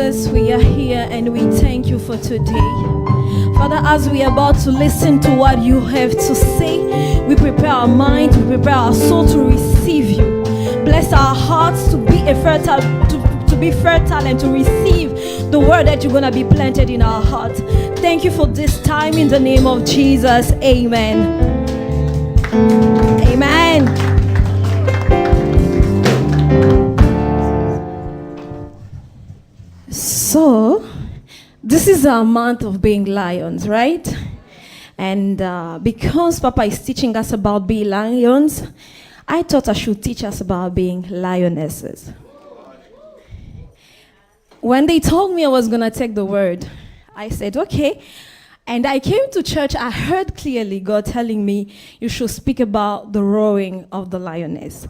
Jesus, we are here and we thank you for today. Father, as we are about to listen to what you have to say, we prepare our mind, we prepare our soul to receive you. Bless our hearts to be fertile and to receive the word that you're going to be planted in our hearts. Thank you for this time in the name of Jesus. Amen. Amen. So, this is our month of being lions, right? And because Papa is teaching us about being lions, I thought I should teach us about being lionesses. When they told me I was going to take the word, I said, okay. And I came to church, I heard clearly God telling me, you should speak about the roaring of the lioness.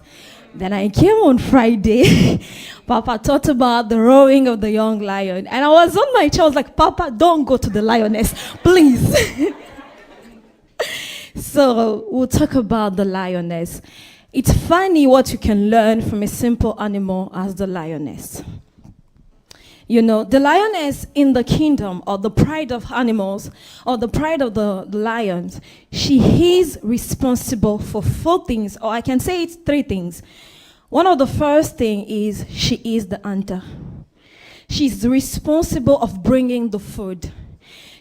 Then I came on Friday, Papa taught about the roaring of the young lion. And I was on my chair, I was like, Papa, don't go to the lioness, please. So we'll talk about the lioness. It's funny what you can learn from a simple animal as the lioness. You know, the lioness in the kingdom, or the pride of animals, or the pride of the lions, she is responsible for 4 things, or I can say it's 3 things. One of the first thing is she is the hunter. She's responsible of bringing the food.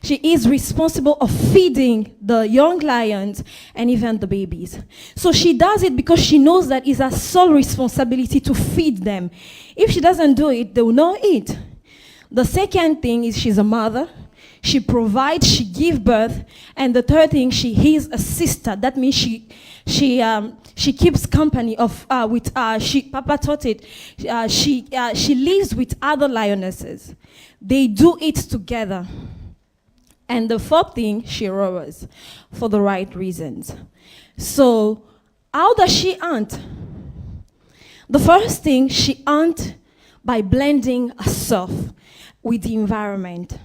She is responsible of feeding the young lions and even the babies. So she does it because she knows that it's her sole responsibility to feed them. If she doesn't do it, they will not eat. The second thing is she's a mother. She provides, she gives birth. And the third thing, she is a sister. That means she keeps company with Papa taught it. She lives with other lionesses. They do it together. And the fourth thing, she roars for the right reasons. So how does she hunt? The first thing, she hunts by blending herself with the environment.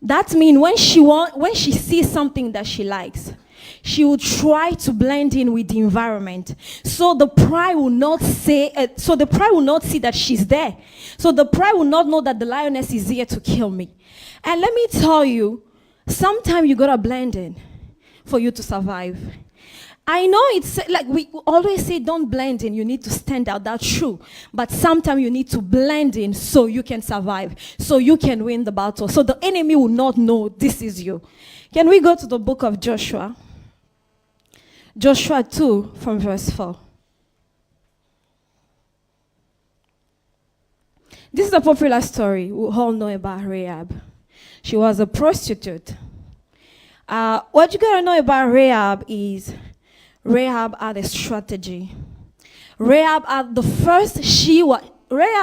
That means when she sees something that she likes, she will try to blend in with the environment. So the pride will not see that she's there. So the pride will not know that the lioness is here to kill me. And let me tell you, sometimes you gotta blend in for you to survive. I know it's like we always say don't blend in, you need to stand out, that's true. But sometimes you need to blend in so you can survive, so you can win the battle, so the enemy will not know this is you. Can we go to the book of Joshua? Joshua 2 from verse 4. This is a popular story. We all know about Rahab. She was a prostitute. What you gotta know about Rahab is Rahab had a strategy. Rahab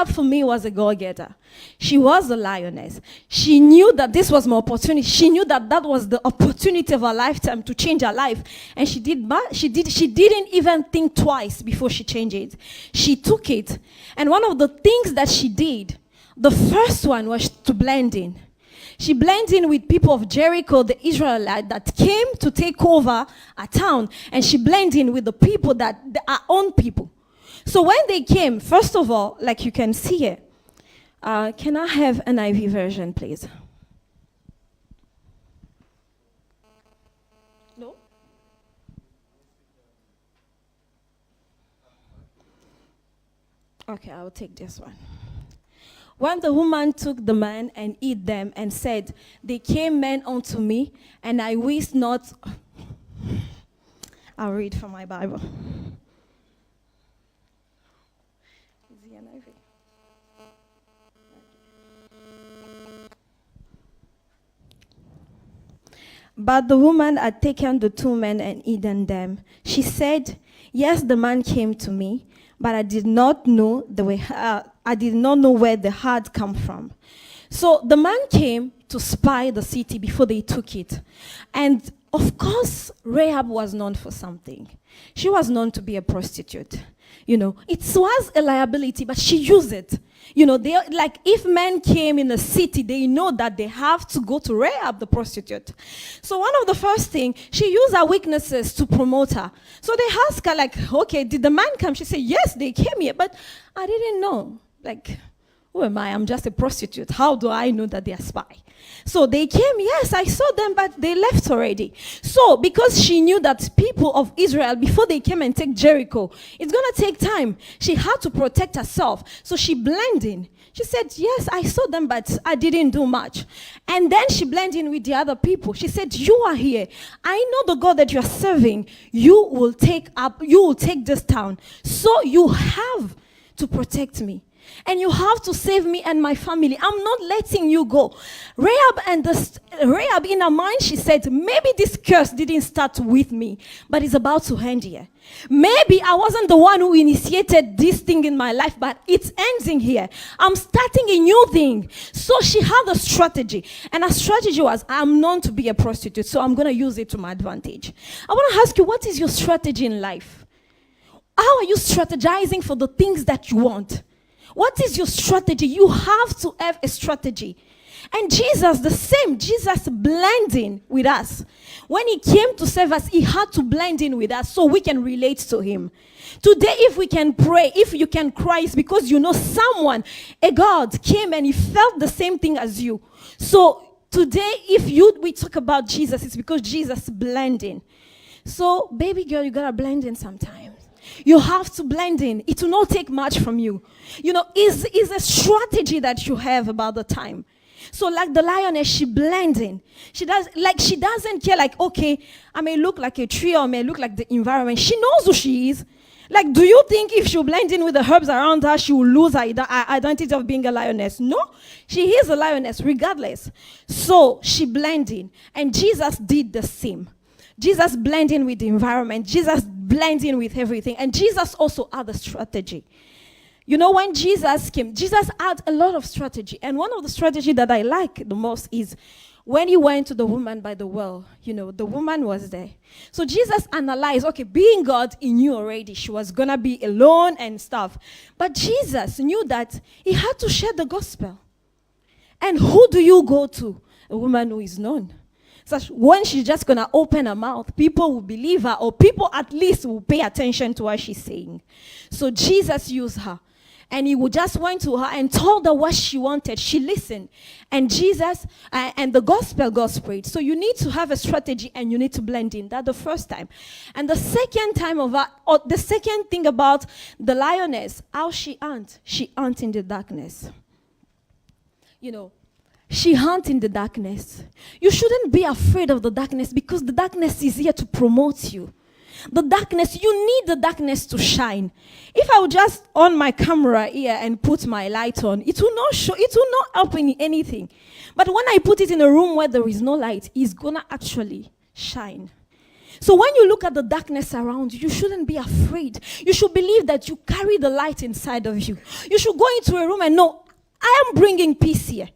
for me was a go-getter. She was a lioness. She knew that this was my opportunity. She knew that that was the opportunity of her lifetime to change her life. And she didn't even think twice before she changed it. She took it. And one of the things that she did, the first one was to blend in. She blended in with people of Jericho, the Israelites that came to take over a town. And she blended in with the people that are own people. So when they came, first of all, like you can see here, can I have an IV version, please? No? Okay, I'll take this one. When the woman took the man and eat them and said, they came men unto me, and I wist not. I'll read from my Bible. But the woman had taken the 2 men and eaten them. She said, yes, the man came to me, but I did not know where the had come from. So the man came to spy the city before they took it. And of course, Rahab was known for something. She was known to be a prostitute. You know, it was a liability, but she used it. You know, like if men came in the city, they know that they have to go to Rahab, the prostitute. So one of the first things, she used her weaknesses to promote her. So they asked her, like, okay, did the man come? She said, yes, they came here, but I didn't know. Like, Who am I? I'm just a prostitute. How do I know that they are spy? So they came, yes, I saw them, but they left already. So because she knew that people of Israel, before they came and take Jericho, it's going to take time. She had to protect herself. So she blended in. She said, yes, I saw them, but I didn't do much. And then she blended in with the other people. She said, you are here. I know the God that you are serving. You will take this town. So you have to protect me. And you have to save me and my family. I'm not letting you go. Rahab in her mind, she said, maybe this curse didn't start with me, but it's about to end here. Maybe I wasn't the one who initiated this thing in my life, but it's ending here. I'm starting a new thing. So she had a strategy. And her strategy was, I'm known to be a prostitute, so I'm going to use it to my advantage. I want to ask you, what is your strategy in life? How are you strategizing for the things that you want? What is your strategy? You have to have a strategy. And Jesus, the same, Jesus blending with us. When he came to save us, he had to blend in with us so we can relate to him. Today, if we can pray, if you can cry, it's because you know someone, a God came and he felt the same thing as you. So today, we talk about Jesus, it's because Jesus blending. So baby girl, you gotta blend in sometimes. You have to blend in. It will not take much from you. You know, is a strategy that you have about the time. So like the lioness, she blends in. She doesn't care like, okay, I may look like a tree or I may look like the environment. She knows who she is. Like, do you think if she'll blend in with the herbs around her, she will lose her identity of being a lioness? No, she is a lioness regardless. So she blended in. And Jesus did the same. Jesus blended in with the environment. Jesus blended in with everything. And Jesus also had a strategy. You know, when Jesus came, Jesus had a lot of strategy. And one of the strategy that I like the most is when he went to the woman by the well, you know, the woman was there. So Jesus analyzed, okay, being God, he knew already she was going to be alone and stuff. But Jesus knew that he had to share the gospel. And who do you go to? A woman who is known. So when she's just going to open her mouth, people will believe her, or people at least will pay attention to what she's saying. So Jesus used her. And he would just went to her and told her what she wanted. She listened. And Jesus, and the gospel got spread. So you need to have a strategy and you need to blend in. That's the first time. And the second time the second thing about the lioness, how she hunts. She hunts in the darkness. You know, she hunts in the darkness. You shouldn't be afraid of the darkness because the darkness is here to promote you. The darkness, you need the darkness to shine. If I would just on my camera here and put my light on, it will not show, it will not help in anything. But when I put it in a room where there is no light, it's gonna actually shine. So when you look at the darkness around you, you shouldn't be afraid. You should believe that you carry the light inside of you. You should go into a room and know, I am bringing peace here.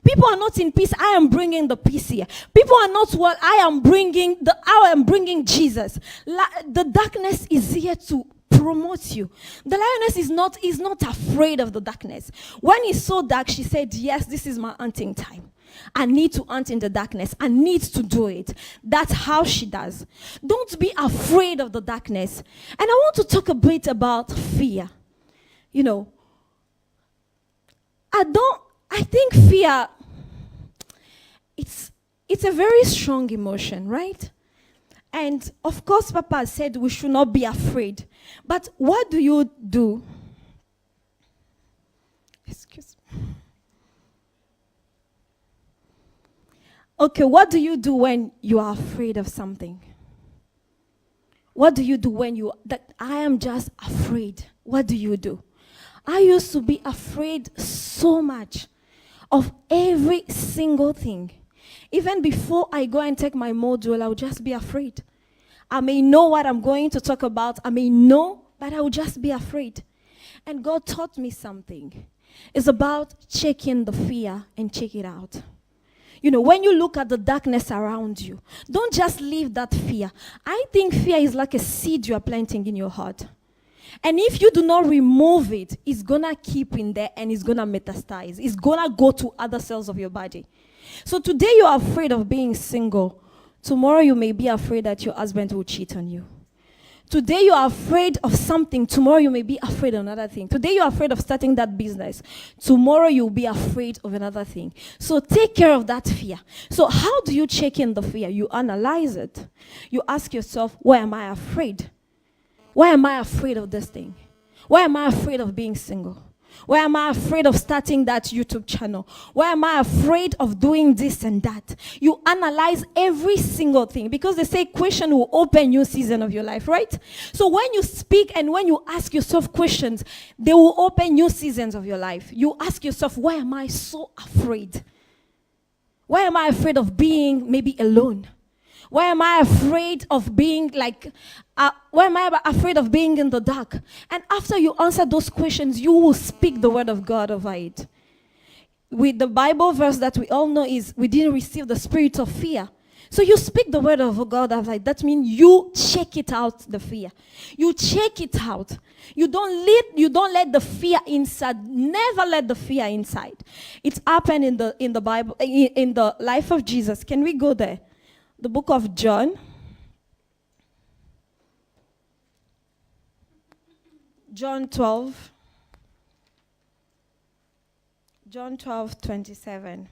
People are not in peace. I am bringing the peace here. People are not well. I am bringing Jesus. The darkness is here to promote you. The lioness is not afraid of the darkness. When it's so dark, she said, yes, this is my hunting time. I need to hunt in the darkness. I need to do it. That's how she does. Don't be afraid of the darkness. And I want to talk a bit about fear. You know, I think fear, it's a very strong emotion, right? And of course, Papa said we should not be afraid. But what do you do? Excuse me. Okay, what do you do when you are afraid of something? What do you do when I am just afraid? What do you do? I used to be afraid so much of every single thing. Even before I go and take my module, I would just be afraid. I may know what I'm going to talk about. I may know, but I would just be afraid. And God taught me something. It's about checking the fear and check it out. You know, when you look at the darkness around you, don't just leave that fear. I think fear is like a seed you are planting in your heart. And if you do not remove it, it's going to keep in there and it's going to metastasize. It's going to go to other cells of your body. So today you are afraid of being single. Tomorrow you may be afraid that your husband will cheat on you. Today you are afraid of something. Tomorrow you may be afraid of another thing. Today you are afraid of starting that business. Tomorrow you'll be afraid of another thing. So take care of that fear. So how do you check in the fear? You analyze it. You ask yourself, why am I afraid? Why am I afraid of this thing? Why am I afraid of being single? Why am I afraid of starting that YouTube channel? Why am I afraid of doing this and that? You analyze every single thing, because they say question will open new season of your life, right? So when you speak and when you ask yourself questions, they will open new seasons of your life. You ask yourself, why am I so afraid? Why am I afraid of being maybe alone? Why am I afraid of being why am I afraid of being in the dark? And after you answer those questions, you will speak the word of God over it. With the Bible verse that we all know is, we didn't receive the spirit of fear. So you speak the word of God over it. That means you check it out, the fear. You check it out. You don't let the fear inside. Never let the fear inside. It happened in the Bible, in the life of Jesus. Can we go there? The book of John. John 12. John 12:27.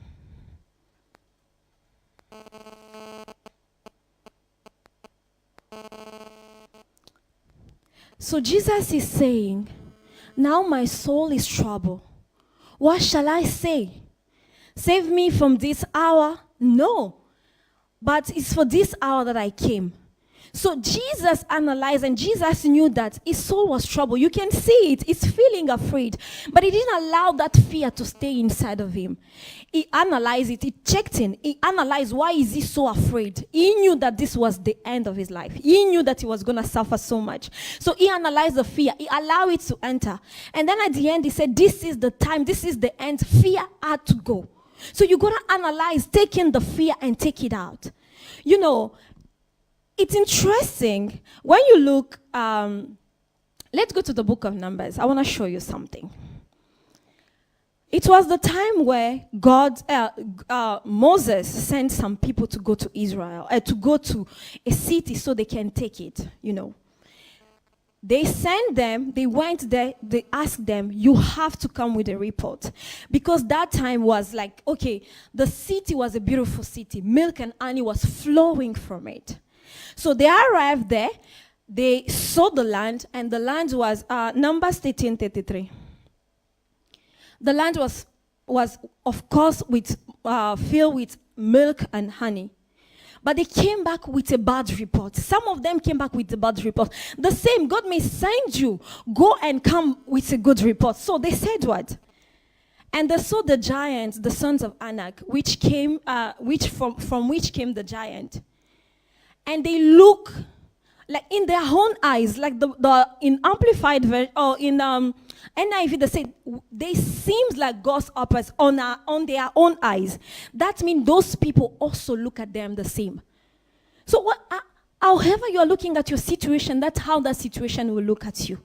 So Jesus is saying, now my soul is troubled. What shall I say? Save me from this hour? No. But it's for this hour that I came. So Jesus analyzed, and Jesus knew that his soul was troubled. You can see it. He's feeling afraid. But he didn't allow that fear to stay inside of him. He analyzed it. He checked in. He analyzed, why is he so afraid? He knew that this was the end of his life. He knew that he was going to suffer so much. So he analyzed the fear. He allowed it to enter. And then at the end, he said, this is the time. This is the end. Fear had to go. So you're going to analyze, take in the fear and take it out. You know, it's interesting. When you look, let's go to the book of Numbers. I want to show you something. It was the time where Moses sent some people to go to Israel, to go to a city so they can take it, you know. They sent them, they went there, they asked them, you have to come with a report. Because that time was like, okay, the city was a beautiful city. Milk and honey was flowing from it. So they arrived there, they saw the land, and the land was, Numbers 13:33. The land was of course, filled with milk and honey. But they came back with a bad report. Some of them came back with a bad report. The same, God may send you, go and come with a good report. So they said what? And they saw the giants, the sons of Anak, which came, from which came the giant. And they look like in their own eyes, like in amplified version, or in NIV, they say they seems like grasshoppers on their own eyes. That means those people also look at them the same. So however you are looking at your situation, that's how that situation will look at you.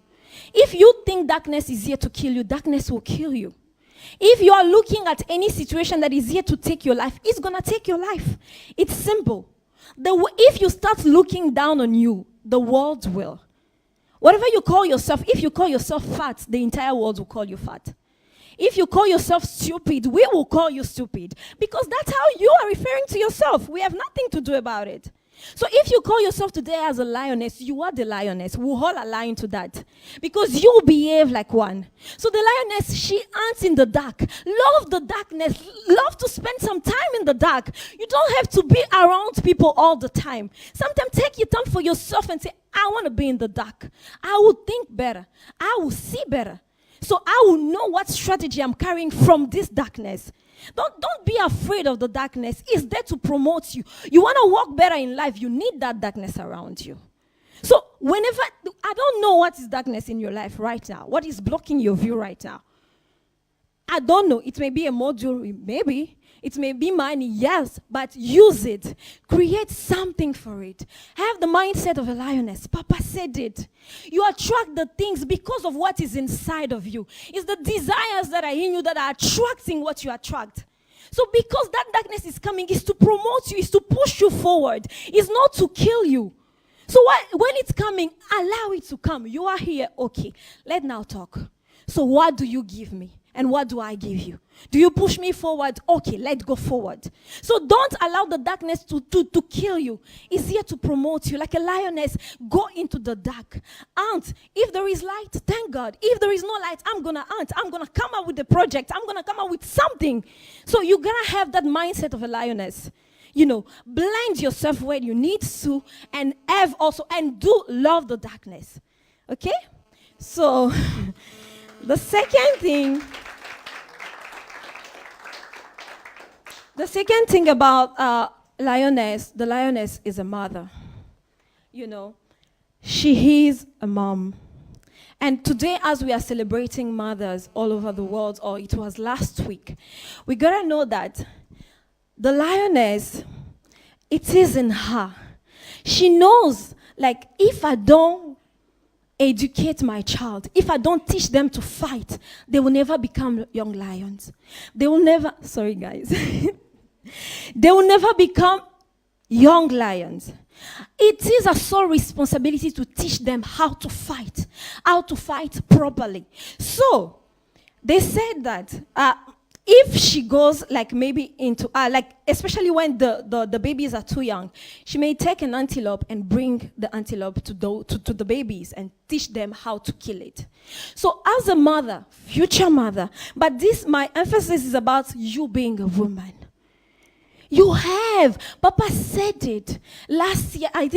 If you think darkness is here to kill you, darkness will kill you. If you are looking at any situation that is here to take your life, it's going to take your life. It's simple. If you start looking down on you, the world will. Whatever you call yourself, if you call yourself fat, the entire world will call you fat. If you call yourself stupid, we will call you stupid. Because that's how you are referring to yourself. We have nothing to do about it. So if you call yourself today as a lioness, you are the lioness. We all align to that. Because you behave like one. So the lioness, she ants in the dark. Love the darkness. Love to spend some time in the dark. You don't have to be around people all the time. Sometimes take your time for yourself and say, I want to be in the dark. I will think better. I will see better. So I will know what strategy I'm carrying from this darkness. Don't be afraid of the darkness. It's there to promote you. You want to walk better in life, you need that darkness around you. So whenever, I don't know what is darkness in your life right now. What is blocking your view right now? I don't know. It may be a module, maybe. It may be money, yes, but use it. Create something for it. Have the mindset of a lioness. Papa said it. You attract the things because of what is inside of you. It's the desires that are in you that are attracting what you attract. So because that darkness is coming, it's to promote you, it's to push you forward. It's not to kill you. So when it's coming, allow it to come. You are here, okay. Let's now talk. So what do you give me? And what do I give you? Do you push me forward? Okay, let's go forward. So don't allow the darkness to kill you. It's here to promote you. Like a lioness, go into the dark. Hunt. If there is light, thank God. If there is no light, I'm going to hunt. I'm going to come out with a project. I'm going to come out with something. So you're going to have that mindset of a lioness. Blend yourself where you need to, and do love the darkness. Okay? So, the second thing about the lioness is a mother. She is a mom. And today, as we are celebrating mothers all over the world, or it was last week, we gotta know that the lioness, it is in her. She knows, if I don't educate my child, if I don't teach them to fight, they will never become young lions. They will never, sorry guys, they will never become young lions. It is a sole responsibility to teach them how to fight properly. So, they said that, if she goes maybe into especially when the babies are too young, she may take an antelope and bring the antelope to the babies and teach them how to kill it. So as a mother, future mother, but my emphasis is about you being a woman. You have. Papa said it last year or at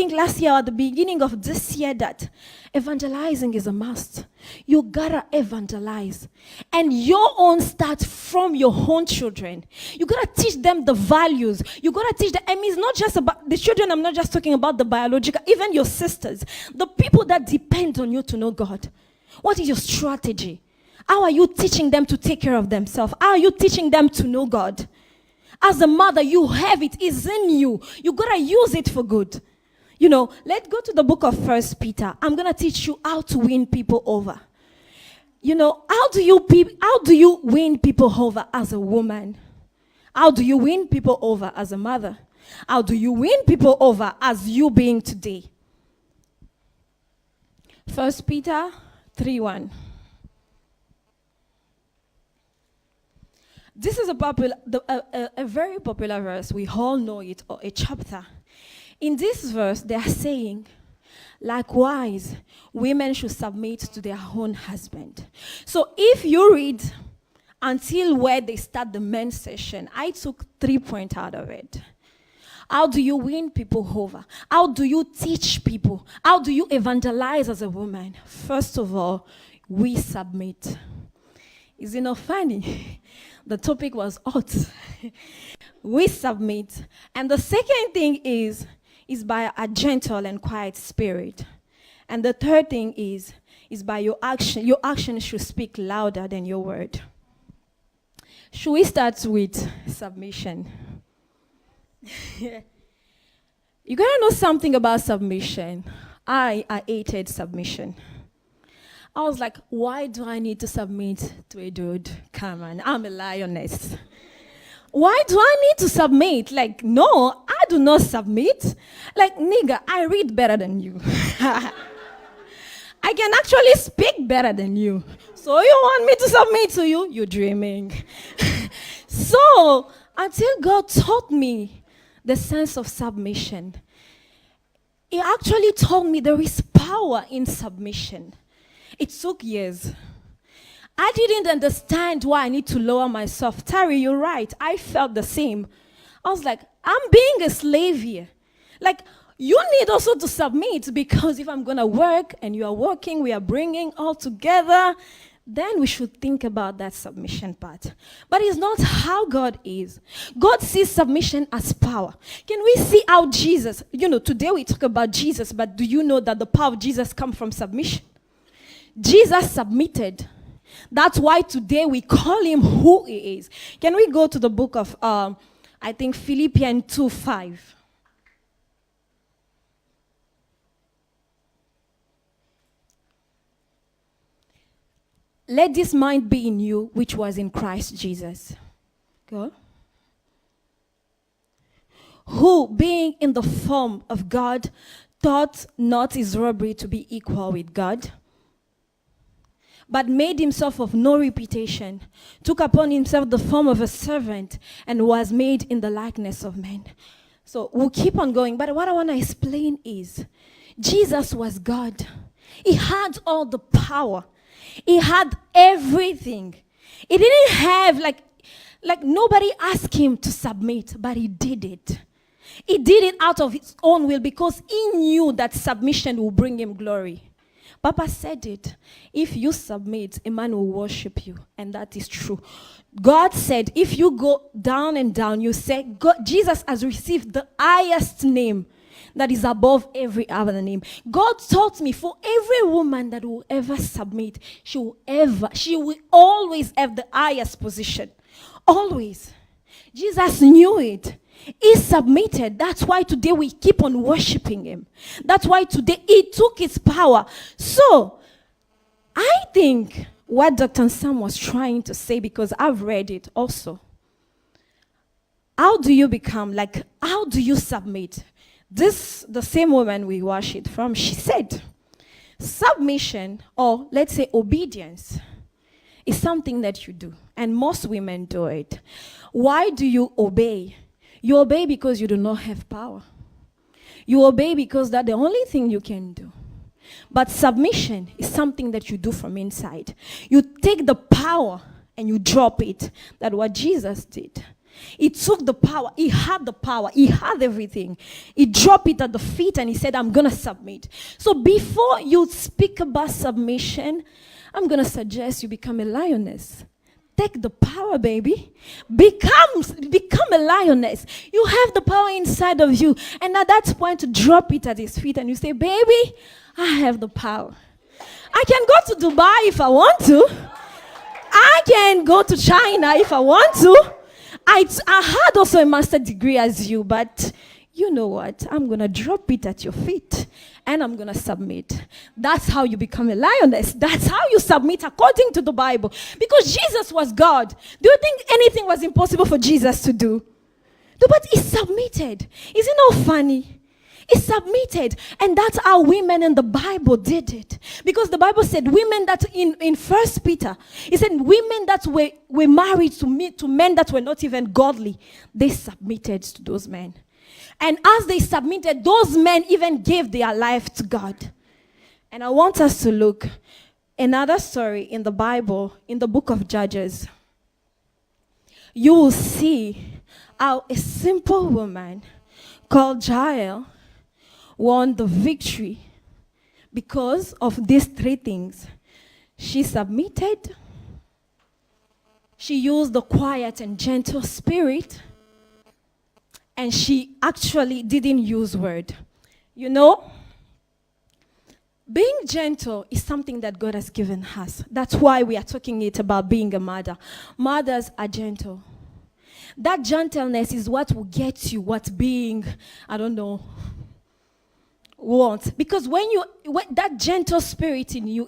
the beginning of this year, that evangelizing is a must. You gotta evangelize. And your own start from your own children. You gotta teach them the values. You gotta teach them. It's not just about the children. I'm not just talking about the biological, even your sisters, the people that depend on you to know God. What is your strategy? How are you teaching them to take care of themselves? How are you teaching them to know God? As a mother, you have it. It's in you. You got to use it for good. Let's go to the book of 1 Peter. I'm going to teach you how to win people over. How do you win people over as a woman? How do you win people over as a mother? How do you win people over as you being today? 1 Peter 3:1. This is a very popular verse. We all know it, or a chapter. In this verse, they are saying, likewise, women should submit to their own husband. So if you read until where they start the men's session, I took 3 points out of it. How do you win people over? How do you teach people? How do you evangelize as a woman? First of all, we submit. Is it not funny? The topic was hot. We submit. And the second thing is by a gentle and quiet spirit. And the third thing is by your action. Your action should speak louder than your word. Should we start with submission? You gotta know something about submission. I hated submission. I was like, why do I need to submit to a dude? Come on, I'm a lioness. Why do I need to submit? No, I do not submit. Nigga, I read better than you. I can actually speak better than you. So you want me to submit to you? You're dreaming. So, until God taught me the sense of submission, He actually told me there is power in submission. It took years. I didn't understand why I need to lower myself. Terry, you're right. I felt the same. I was like, I'm being a slave here. You need also to submit, because if I'm going to work and you are working, we are bringing all together, then we should think about that submission part. But it's not how God is. God sees submission as power. Can we see how Jesus, today we talk about Jesus, but do you know that the power of Jesus comes from submission? Jesus submitted. That's why today we call him who he is. Can we go to the book of, Philippians 2:5. Let this mind be in you, which was in Christ Jesus. Go. Who, being in the form of God, thought not his robbery to be equal with God, but made himself of no reputation, took upon himself the form of a servant, and was made in the likeness of men. So we'll keep on going, but what I want to explain is, Jesus was God. He had all the power. He had everything. He didn't have, like nobody asked him to submit, but he did it. He did it out of his own will because he knew that submission will bring him glory. Papa said it. If you submit, a man will worship you. And that is true. God said, if you go down and down, you say, God, Jesus has received the highest name that is above every other name. God taught me for every woman that will ever submit, she will always have the highest position. Always. Jesus knew it. He submitted. That's why today we keep on worshiping him. That's why today he took his power. So, I think what Dr. Sam was trying to say, because I've read it also. How do you how do you submit? The same woman we worshiped from, she said, submission, or let's say obedience, is something that you do. And most women do it. Why do you obey? You obey because you do not have power. You obey because that's the only thing you can do. But submission is something that you do from inside. You take the power and you drop it. That's what Jesus did. He took the power. He had the power. He had everything. He dropped it at the feet and he said, I'm going to submit. So before you speak about submission, I'm going to suggest you become a lioness. Take the power, baby. Become a lioness. You have the power inside of you. And at that point, to drop it at his feet and you say, baby, I have the power. I can go to Dubai if I want to. I can go to China if I want to. I had also a master's degree as you, but you know what? I'm going to drop it at your feet and I'm going to submit. That's how you become a lioness. That's how you submit according to the Bible. Because Jesus was God. Do you think anything was impossible for Jesus to do? No, but he submitted. Is it not funny? He submitted. And that's how women in the Bible did it. Because the Bible said women that in 1 Peter, it said women that were married to men that were not even godly, they submitted to those men. And as they submitted, those men even gave their life to God. And I want us to look another story in the Bible, in the book of Judges. You will see how a simple woman called Jael won the victory because of these three things. She submitted. She used the quiet and gentle spirit. And she actually didn't use word. You know, being gentle is something that God has given us. That's why we are talking about being a mother. Mothers are gentle. That gentleness is what will get you what being, wants. Because when that gentle spirit in you,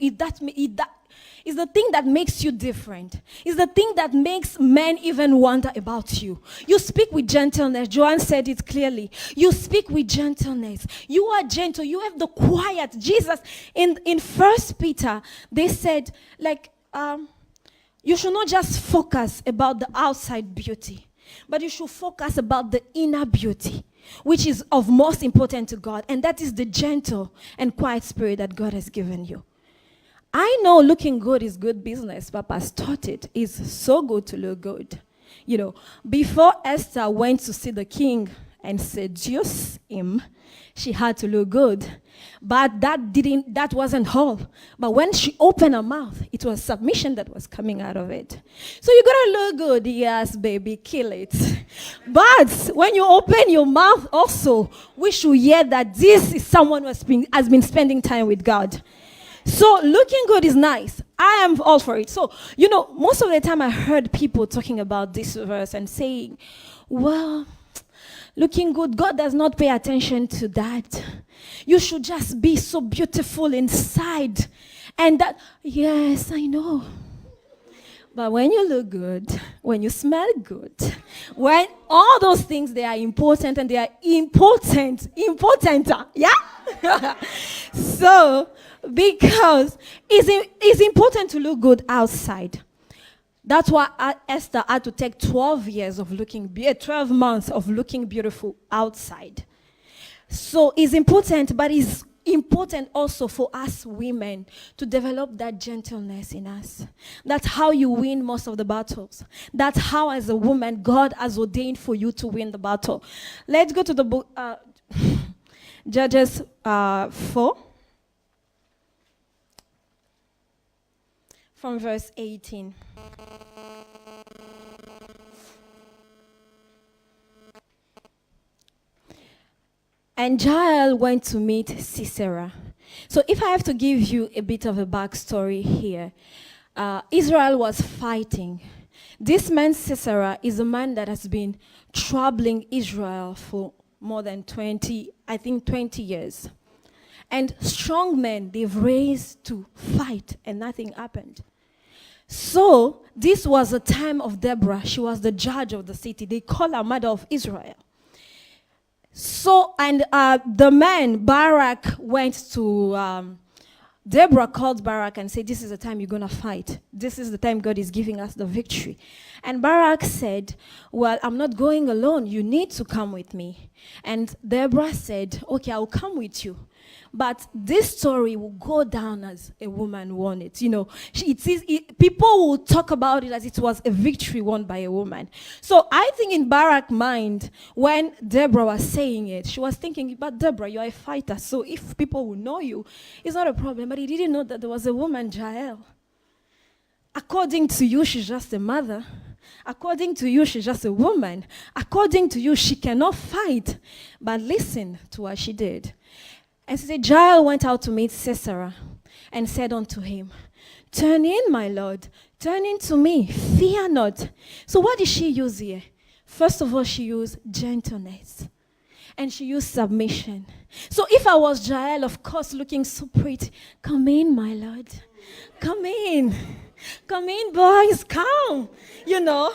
is the thing that makes you different. Is the thing that makes men even wonder about you. You speak with gentleness. Joanne said it clearly. You speak with gentleness. You are gentle. You have the quiet. Jesus, in 1 Peter, they said, you should not just focus about the outside beauty, but you should focus about the inner beauty, which is of most important to God. And that is the gentle and quiet spirit that God has given you. I know looking good is good business. Papa's taught it. It's so good to look good. You know, before Esther went to see the king and seduce him, she had to look good. But that wasn't all. But when she opened her mouth, it was submission that was coming out of it. So you gotta look good. Yes, baby, kill it. But when you open your mouth also, we should hear that this is someone who has been spending time with God. So looking good is nice. I am all for it. So, most of the time I heard people talking about this verse and saying, well, looking good, God does not pay attention to that. You should just be so beautiful inside. And that, yes, I know. But when you look good, when you smell good, when all those things, they are important and they are importanter, yeah? So, because it's important to look good outside. That's why Esther had to take 12 months of looking beautiful outside. So it's important, but it's important also for us women to develop that gentleness in us. That's how you win most of the battles. That's how, as a woman, God has ordained for you to win the battle. Let's go to the book, Judges 4, from verse 18. And Jael went to meet Sisera. So if I have to give you a bit of a backstory here, Israel was fighting. This man Sisera is a man that has been troubling Israel for more than 20 years. And strong men, they've raised to fight and nothing happened. So this was a time of Deborah. She was the judge of the city. They call her mother of Israel. So, and the man, Barak, went to, Deborah called Barak and said, this is the time you're going to fight. This is the time God is giving us the victory. And Barak said, well, I'm not going alone. You need to come with me. And Deborah said, okay, I'll come with you. But this story will go down as a woman won it. You know, people will talk about it as it was a victory won by a woman. So I think in Barak's mind, when Deborah was saying it, she was thinking, but Deborah, you're a fighter. So if people will know you, it's not a problem. But he didn't know that there was a woman, Jael. According to you, she's just a mother. According to you, she's just a woman. According to you, she cannot fight. But listen to what she did. And so Jael went out to meet Sisera and said unto him, turn in, my lord, turn in to me, fear not. So what did she use here? First of all, she used gentleness. And she used submission. So if I was Jael, of course, looking so pretty, come in, my lord. Come in. Come in, boys, come. You know.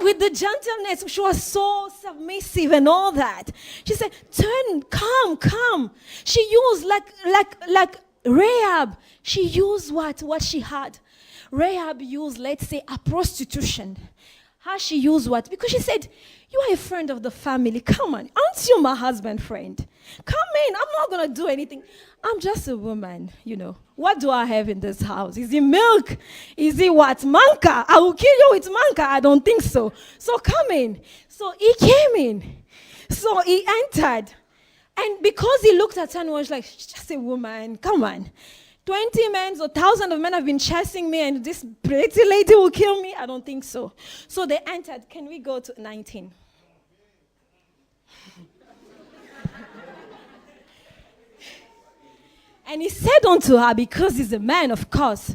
With the gentleness, she was so submissive and all that. She said, turn, come. She used like Rahab. She used what she had. Rahab used, let's say, a prostitution. How she used what? Because she said, you are a friend of the family. Come on. Aren't you my husband friend? Come in. I'm not going to do anything. I'm just a woman, you know. What do I have in this house? Is it milk? Is it what? Manka? I will kill you with manka. I don't think so. So come in. So he came in. So he entered. And because he looked at her and was like, she's just a woman. Come on. 20 men or 1,000 of men have been chasing me and this pretty lady will kill me? I don't think so. So they entered. Can we go to 19? And he said unto her, because he's a man, of course,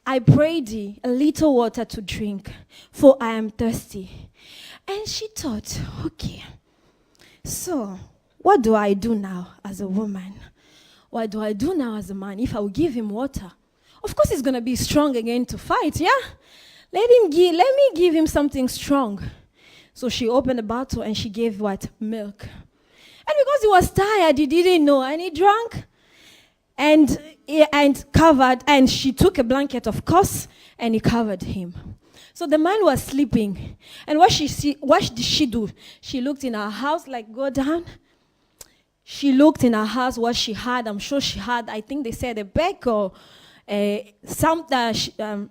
I pray thee a little water to drink, for I am thirsty. And she thought, okay, so what do I do now as a woman? What do I do now as a man if I will give him water? Of course he's going to be strong again to fight, yeah? Let me give him something strong. So she opened a bottle and she gave what? Milk. And because he was tired, he didn't know, and he drank. And covered, and she took a blanket, of course, and he covered him. So the man was sleeping. And what did she do? She looked in her house, like, go down. She looked in her house what she had. I'm sure she had, I think they said a bag or something.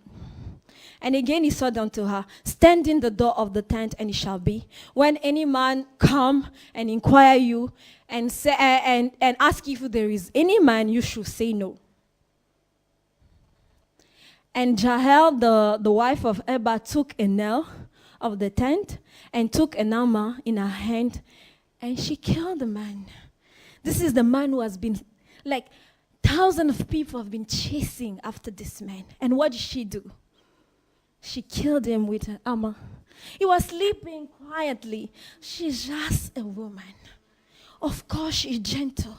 And again he said unto her, stand in the door of the tent, and it shall be, when any man come and inquire you, and say and ask if there is any man, you should say no. And Jael, the wife of Eba, took a nail of the tent and took an armor in her hand, and she killed the man. This is the man who has been, like, thousands of people have been chasing after this man. And what did she do? She killed him with an armor. He was sleeping quietly. She's just a woman. Of course she's gentle.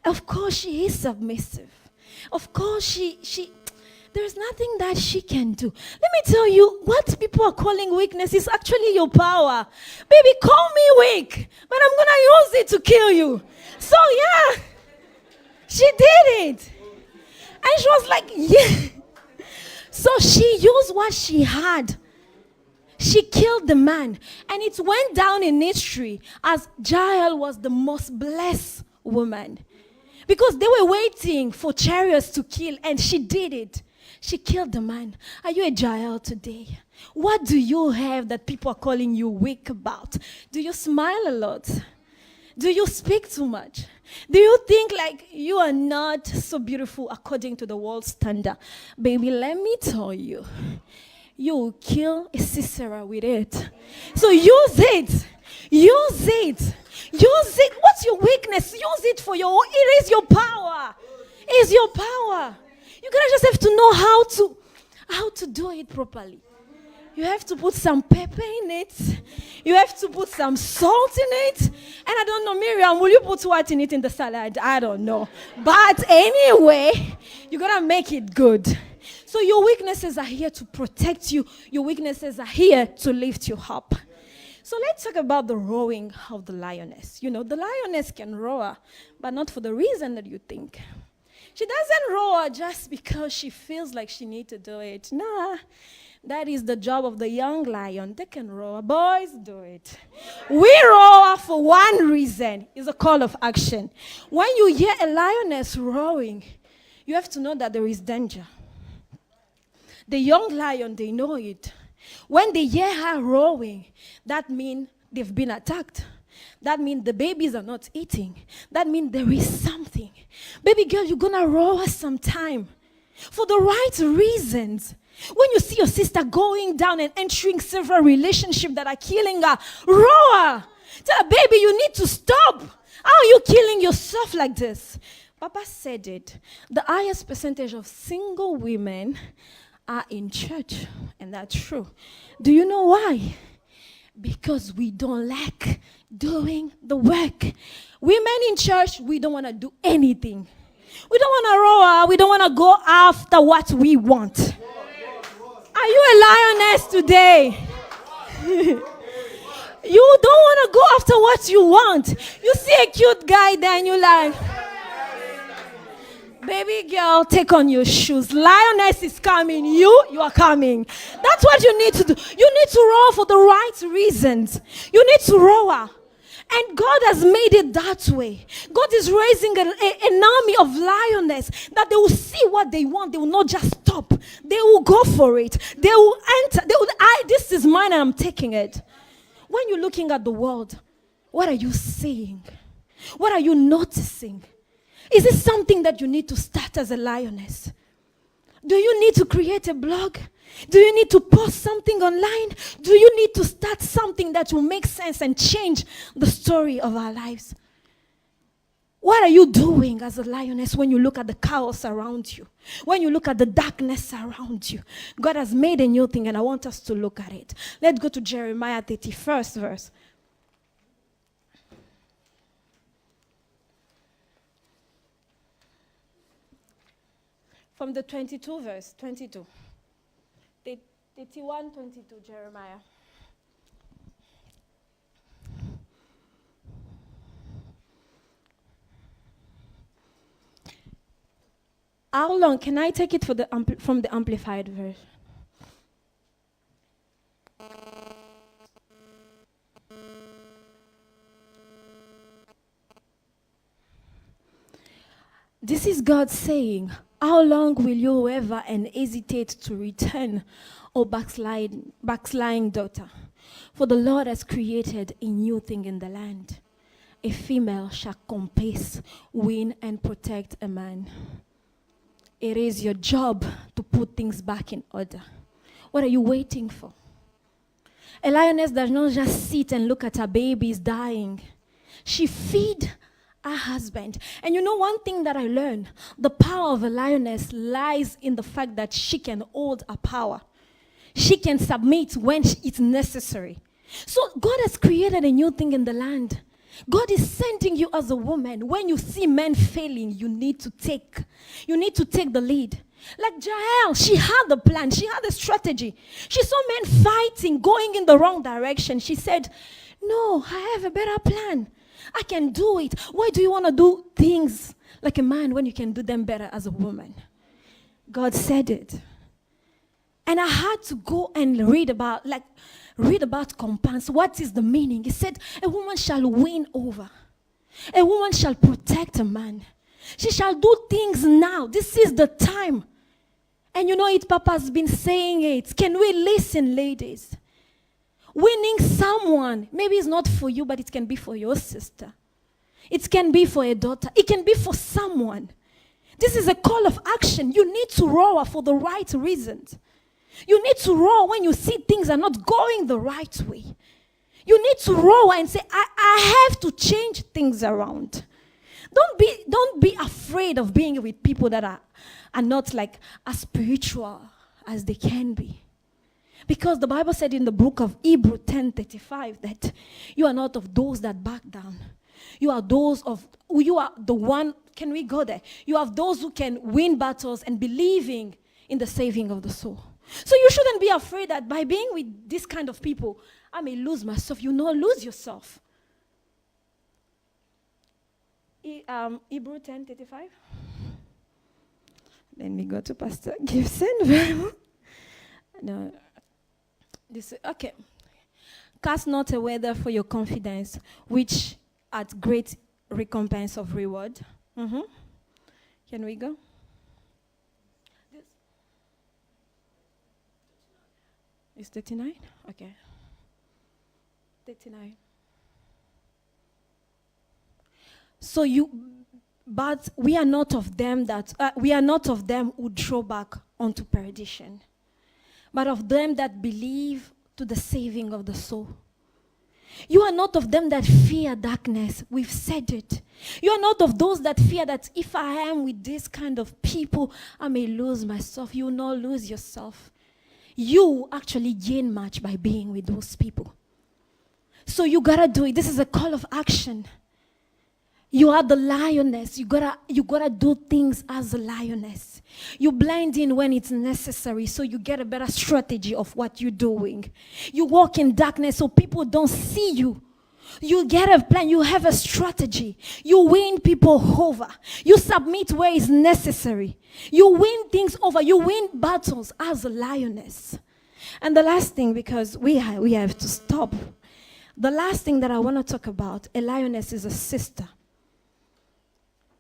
Of course she is submissive. Of course she There's nothing that she can do. Let me tell you, what people are calling weakness is actually your power. Baby, call me weak, but I'm going to use it to kill you. So yeah, she did it. And she was like, yeah. So she used what she had. She killed the man. And it went down in history as Jael was the most blessed woman. Because they were waiting for chariots to kill, and she did it. She killed the man. Are you a Jael today? What do you have that people are calling you weak about? Do you smile a lot? Do you speak too much? Do you think like you are not so beautiful according to the world's standard? Baby, let me tell you, you will kill a Sisera with it. So use it. Use it. Use it. What's your weakness? Use it for your own. It is your power. It is your power. You gotta just have to know how to do it properly. You have to put some pepper in it. You have to put some salt in it. And I don't know, Miriam, will you put what in it in the salad? I don't know. But anyway, you gotta make it good. So your weaknesses are here to protect you. Your weaknesses are here to lift you up. So let's talk about the roaring of the lioness. You know, the lioness can roar, but not for the reason that you think. She doesn't roar just because she feels like she needs to do it. Nah, that is the job of the young lion. They can roar. Boys, do it. We roar for one reason. It's a call of action. When you hear a lioness roaring, you have to know that there is danger. The young lion, they know it. When they hear her roaring, that means they've been attacked. That means the babies are not eating. That means there is something. Baby girl, you're going to roar sometime for the right reasons. When you see your sister going down and entering several relationships that are killing her, roar. Tell her, baby, you need to stop. How are you killing yourself like this? Papa said it. The highest percentage of single women are in church, and that's true. Do you know why? Because we don't like doing the work. Women in church, we don't want to do anything. We don't want to roar. We don't want to go after what we want. Are you a lioness today? You don't want to go after what you want. You see a cute guy there and you're like, baby girl, take on your shoes. Lioness is coming. You are coming. That's what you need to do. You need to roar for the right reasons. You need to roar. And God has made it that way. God is raising an army of lioness that they will see what they want. They will not just stop. They will go for it. They will enter. This is mine and I'm taking it. When you're looking at the world, what are you seeing? What are you noticing? Is it something that you need to start as a lioness? Do you need to create a blog? Do you need to post something online? Do you need to start something that will make sense and change the story of our lives? What are you doing as a lioness when you look at the chaos around you? When you look at the darkness around you? God has made a new thing and I want us to look at it. Let's go to Jeremiah 31st verse. From the 22 verse, 22. 31, 22, Jeremiah. How long? Can I take it from the Amplified version? This is God saying, how long will you waver and hesitate to return, O backsliding daughter? For the Lord has created a new thing in the land. A female shall compass, win, and protect a man. It is your job to put things back in order. What are you waiting for? A lioness does not just sit and look at her babies dying. She feeds her husband. And you know one thing that I learned? The power of a lioness lies in the fact that she can hold her power. She can submit when it's necessary. So God has created a new thing in the land. God is sending you as a woman. When you see men failing, you need to take the lead. Like Jael, she had a plan. She had a strategy. She saw men fighting, going in the wrong direction. She said, no, I have a better plan. I can do it. Why do you want to do things like a man when you can do them better as a woman? God said it. And I had to go and read about compounds. What is the meaning? He said, a woman shall win over. A woman shall protect a man. She shall do things now. This is the time. And you know it, Papa's been saying it. Can we listen, ladies? Winning someone, maybe it's not for you, but it can be for your sister. It can be for a daughter. It can be for someone. This is a call of action. You need to roar for the right reasons. You need to roar when you see things are not going the right way. You need to roar and say, I have to change things around. Don't be afraid of being with people that are not like as spiritual as they can be. Because the Bible said in the book of Hebrews 10:35 that you are not of those that back down. You are the one, can we go there? You are those who can win battles and believing in the saving of the soul. So you shouldn't be afraid that by being with this kind of people, I may lose myself. You not lose yourself. Hebrews 10:35. Let me go to Pastor Gibson. No. Okay. Cast not away therefore your confidence, which at great recompense of reward. Mm-hmm. Can we go? It's 39? Okay. 39. But we are not of them who draw back unto perdition, but of them that believe to the saving of the soul. You are not of them that fear darkness. We've said it. You are not of those that fear that if I am with this kind of people, I may lose myself. You will not lose yourself. You actually gain much by being with those people. So you gotta do it. This is a call of action. You are the lioness. You gotta do things as a lioness. You blend in when it's necessary so you get a better strategy of what you're doing. You walk in darkness so people don't see you. You get a plan. You have a strategy. You win people over. You submit where it's necessary. You win things over. You win battles as a lioness. And the last thing, because we have to stop. The last thing that I want to talk about, a lioness is a sister.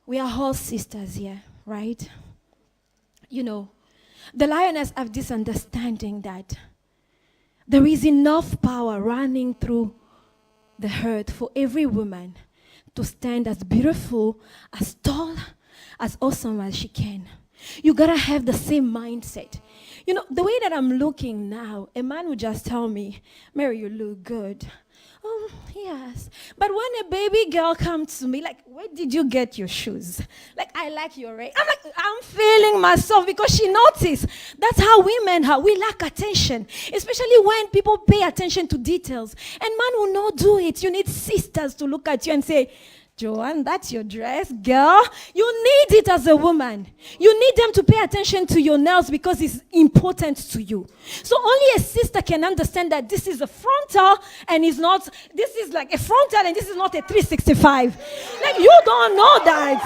We are all sisters here, right? You know, the lioness have this understanding that there is enough power running through the earth for every woman to stand as beautiful, as tall, as awesome as she can. You gotta have the same mindset. You know, the way that I'm looking now, a man would just tell me, Mary, you look good. Oh, yes. But when a baby girl comes to me, like, where did you get your shoes? Like, I like your ring. I'm like, I'm feeling myself because she noticed. That's how women are. We lack attention, especially when people pay attention to details. And man will not do it. You need sisters to look at you and say, Joanne, that's your dress, girl. You need it as a woman. You need them to pay attention to your nails because it's important to you. So only a sister can understand that this is a frontal and is not, this is like a frontal and this is not a 365. Like, you don't know that.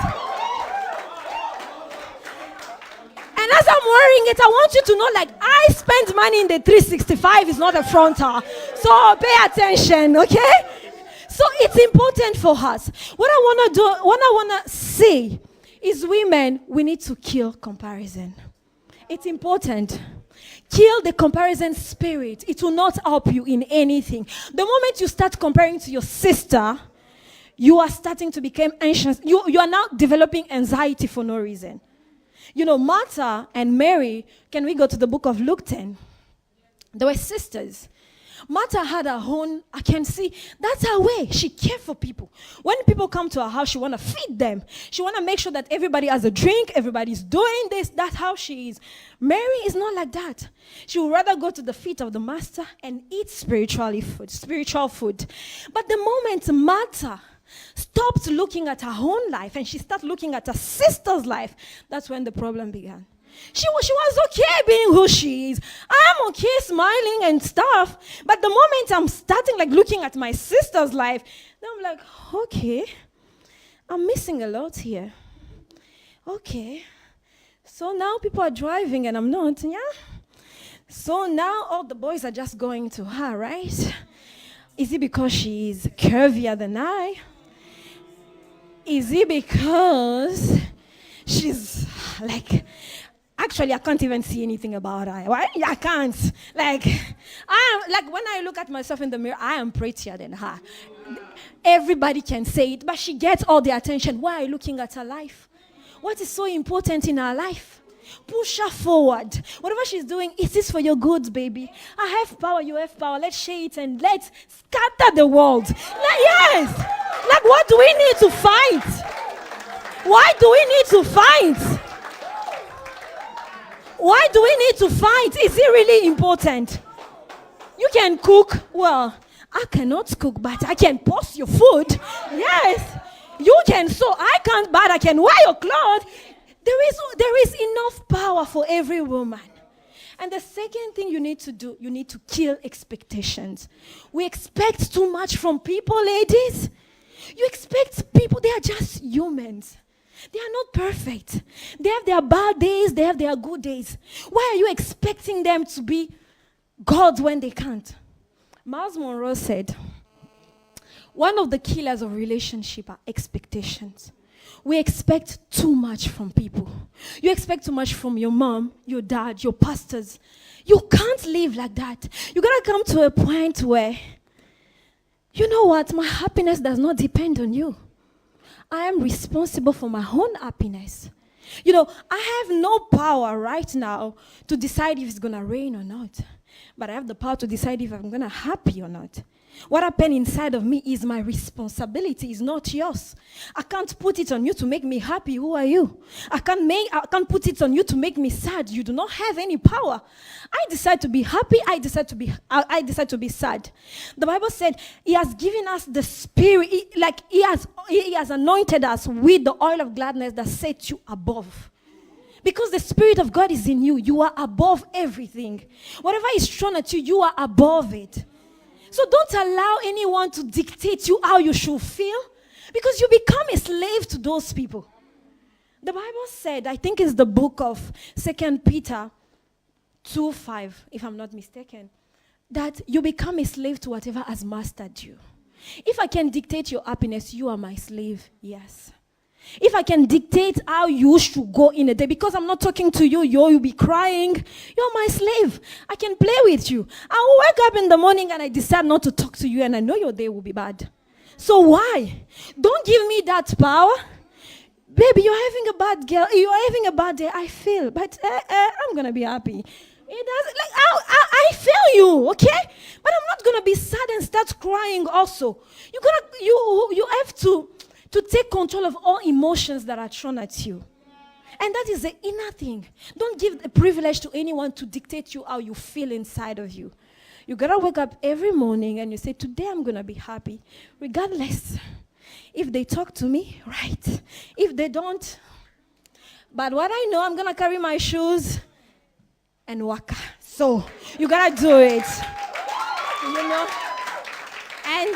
And as I'm wearing it, I want you to know, like, I spend money in the 365. It's not a frontal. So pay attention, okay? So it's important for us. What I want to say is, women, we need to kill comparison. It's important. Kill the comparison spirit. It will not help you in anything. The moment you start comparing to your sister, you are starting to become anxious. You are now developing anxiety for no reason. You know, Martha and Mary, can we go to the book of Luke 10? They were sisters. Martha had her own, I can see, that's her way. She cared for people. When people come to her house, she want to feed them. She want to make sure that everybody has a drink, everybody's doing this. That's how she is. Mary is not like that. She would rather go to the feet of the master and eat spiritual food. But the moment Martha stopped looking at her own life and she started looking at her sister's life, that's when the problem began. She was okay being who she is. I am okay smiling and stuff. But the moment I'm starting like looking at my sister's life, then I'm like, okay, I'm missing a lot here. Okay. So now people are driving and I'm not, yeah? So now all the boys are just going to her, right? Is it because she's curvier than I? Is it because she's like... Actually, I can't even see anything about her. Why? I can't. Like when I look at myself in the mirror, I am prettier than her. Everybody can say it, but she gets all the attention. Why are you looking at her life? What is so important in her life? Push her forward. Whatever she's doing, it is for your good, baby. I have power, you have power. Let's share it and let's scatter the world. Yes. Like, what do we need to fight? Why do we need to fight? Why do we need to fight? Is it really important? You can cook. Well, I cannot cook, but I can post your food. Yes. You can sew. I can't, but I can wear your clothes. There is enough power for every woman. And the second thing you need to do, you need to kill expectations. We expect too much from people, ladies. You expect people, they are just humans. They are not perfect. They have their bad days, they have their good days. Why are you expecting them to be gods when they can't? Miles Monroe said, one of the killers of relationship are expectations. We expect too much from people. You expect too much from your mom, your dad, your pastors. You can't live like that. You gotta come to a point where, you know what, my happiness does not depend on you. I am responsible for my own happiness. You know, I have no power right now to decide if it's going to rain or not. But I have the power to decide if I'm going to be happy or not. What happened inside of me is my responsibility, is not yours. I can't put it on you to make me happy. Who are you? I can't put it on you to make me sad. You do not have any power. I decide to be happy. I decide to be sad. The Bible said he has given us the spirit, he has anointed us with the oil of gladness that sets you above. Because the Spirit of God is in you. You are above everything. Whatever is thrown at you, you are above it. So don't allow anyone to dictate you how you should feel, because you become a slave to those people. The Bible said, I think it's the book of 2 Peter 2:5, if I'm not mistaken, that you become a slave to whatever has mastered you. If I can dictate your happiness, you are my slave, yes. If I can dictate how you should go in a day, because I'm not talking to you, you'll be crying, you're my slave. I can play with you. I will wake up in the morning and I decide not to talk to you, and I know your day will be bad. So why? Don't give me that power. Baby, you're having a bad day, I feel, but I'm going to be happy. It doesn't, I feel you, okay? But I'm not going to be sad and start crying also. You have to take control of all emotions that are thrown at you. And that is the inner thing. Don't give the privilege to anyone to dictate you how you feel inside of you. You got to wake up every morning and you say, today I'm going to be happy, regardless. If they talk to me, right. If they don't. But what I know, I'm going to carry my shoes and walk. So you got to do it. You know? And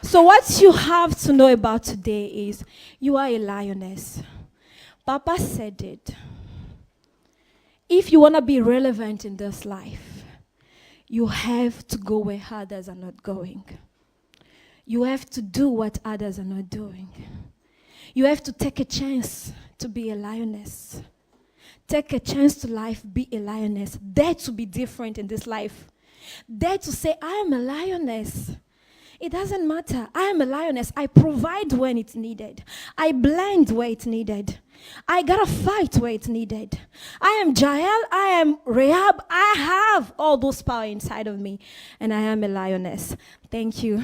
so what you have to know about today is you are a lioness. Papa said it. If you want to be relevant in this life, you have to go where others are not going. You have to do what others are not doing. You have to take a chance to be a lioness. Take a chance to life, be a lioness. Dare to be different in this life. Dare to say, I am a lioness. It doesn't matter. I am a lioness. I provide when it's needed. I blend where it's needed. I gotta fight where it's needed. I am Jael. I am Rahab. I have all those power inside of me. And I am a lioness. Thank you.